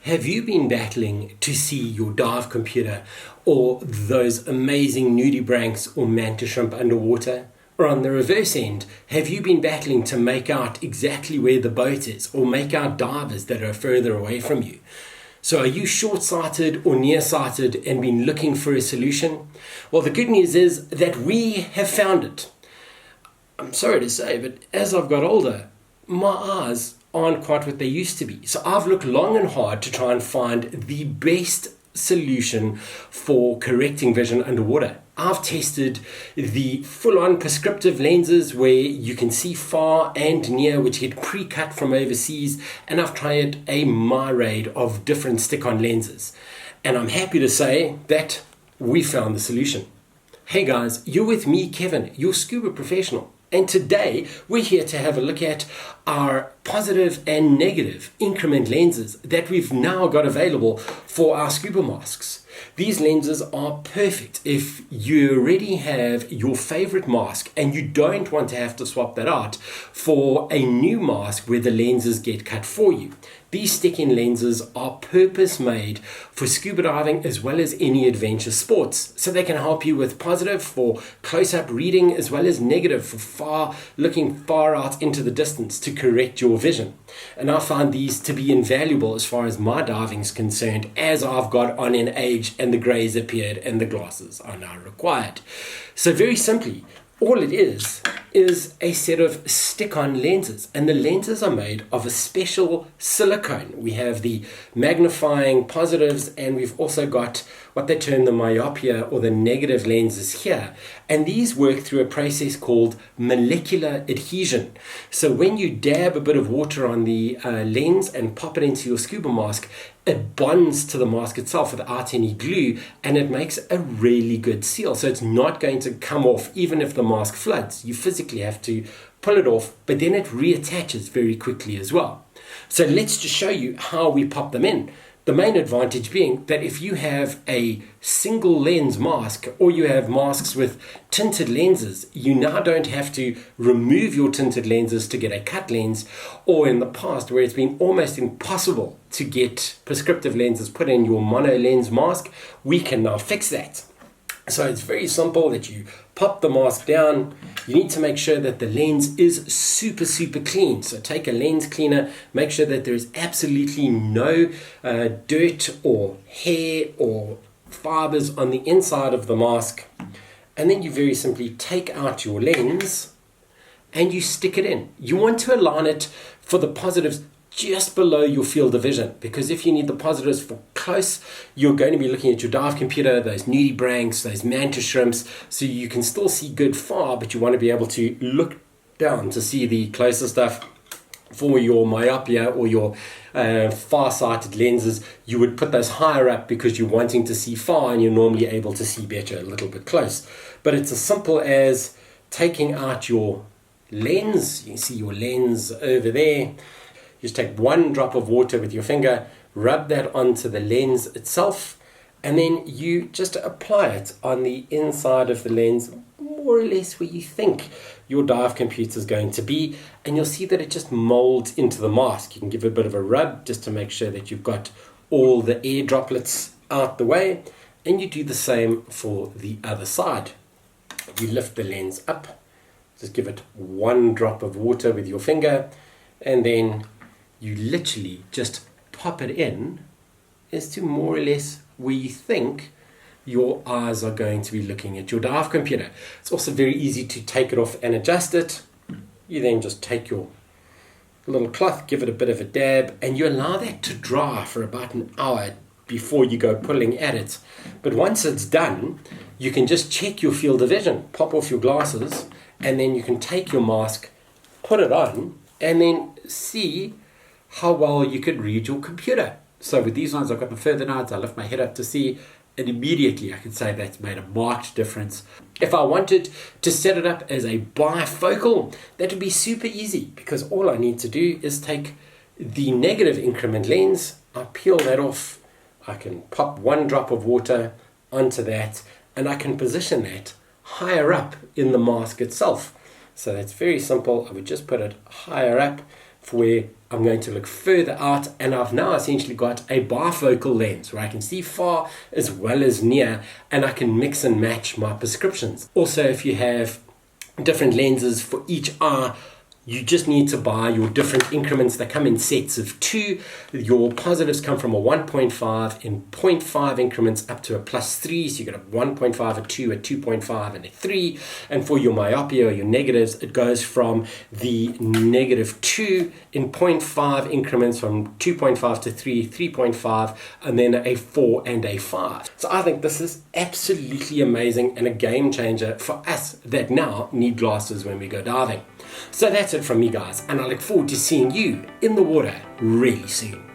Have you been battling to see your dive computer or those amazing nudibranchs or mantis shrimp underwater? Or on the reverse end, have you been battling to make out exactly where the boat is or make out divers that are further away from you? So are you short-sighted or nearsighted and been looking for a solution? Well, the good news is that we have found it. I'm sorry to say, but as I've got older, my eyes aren't quite what they used to be. So I've looked long and hard to try and find the best solution for correcting vision underwater. I've tested the full-on prescriptive lenses where you can see far and near, which get pre-cut from overseas, and I've tried a myriad of different stick-on lenses. And I'm happy to say that we found the solution. Hey guys, you're with me, Kevin, your scuba professional. And today we're here to have a look at our positive and negative increment lenses that we've now got available for our scuba masks. These lenses are perfect if you already have your favorite mask and you don't want to have to swap that out for a new mask where the lenses get cut for you. These stick-in lenses are purpose-made for scuba diving as well as any adventure sports. So they can help you with positive for close-up reading as well as negative for looking far out into the distance to correct your vision. And I found these to be invaluable as far as my diving is concerned, as I've got on in age and the greys appeared and the glasses are now required. So very simply, all it is a set of stick-on lenses, and the lenses are made of a special silicone. We have the magnifying positives and we've also got what they term the myopia or the negative lenses here, and these work through a process called molecular adhesion. So when you dab a bit of water on the lens and pop it into your scuba mask, it bonds to the mask itself without any glue, and it makes a really good seal. So it's not going to come off even if the mask floods. You physically have to pull it off, but then it reattaches very quickly as well. So let's just show you how we pop them in. The main advantage being that if you have a single lens mask or you have masks with tinted lenses, you now don't have to remove your tinted lenses to get a cut lens, or in the past where it's been almost impossible to get prescriptive lenses put in your mono lens mask, we can now fix that. So it's very simple that you pop the mask down. You need to make sure that the lens is super clean. So take a lens cleaner, make sure that there is absolutely no dirt or hair or fibers on the inside of the mask. And then you very simply take out your lens and you stick it in. You want to align it for the positives just below your field of vision, because if you need the positives for close, you're going to be looking at your dive computer, those nudibranchs, those mantis shrimps, so you can still see good far, but you want to be able to look down to see the closer stuff. For your myopia or your far-sighted lenses, you would put those higher up because you're wanting to see far and you're normally able to see better a little bit close. But it's as simple as taking out your lens. You can see your lens over there. Just take one drop of water with your finger, rub that onto the lens itself, and then you just apply it on the inside of the lens, more or less where you think your dive computer is going to be, and you'll see that it just molds into the mask. You can give it a bit of a rub just to make sure that you've got all the air droplets out the way, and you do the same for the other side. You lift the lens up, just give it one drop of water with your finger, and then you literally just pop it in as to more or less where you think your eyes are going to be looking at your dive computer. It's also very easy to take it off and adjust it. You then just take your little cloth, give it a bit of a dab, and you allow that to dry for about an hour before you go pulling at it. But once it's done, you can just check your field of vision, pop off your glasses, and then you can take your mask, put it on, and then see how well you could read your computer. So with these ones, I've got the further nodes, I lift my head up to see, and immediately I can say that's made a marked difference. If I wanted to set it up as a bifocal, that would be super easy, because all I need to do is take the negative increment lens, I peel that off, I can pop one drop of water onto that, and I can position that higher up in the mask itself. So that's very simple. I would just put it higher up for where I'm going to look further out, and I've now essentially got a bifocal lens where I can see far as well as near, and I can mix and match my prescriptions. Also, if you have different lenses for each eye, you just need to buy your different increments. They come in sets of 2. Your positives come from a 1.5 in 0.5 increments up to a +3. So you got a 1.5, a 2, a 2.5, and a 3. And for your myopia or your negatives, it goes from the -2 in 0.5 increments from 2.5 to 3, 3.5, and then a 4 and a 5. So I think this is absolutely amazing and a game changer for us that now need glasses when we go diving. So that's it from me, guys, and I look forward to seeing you in the water really soon.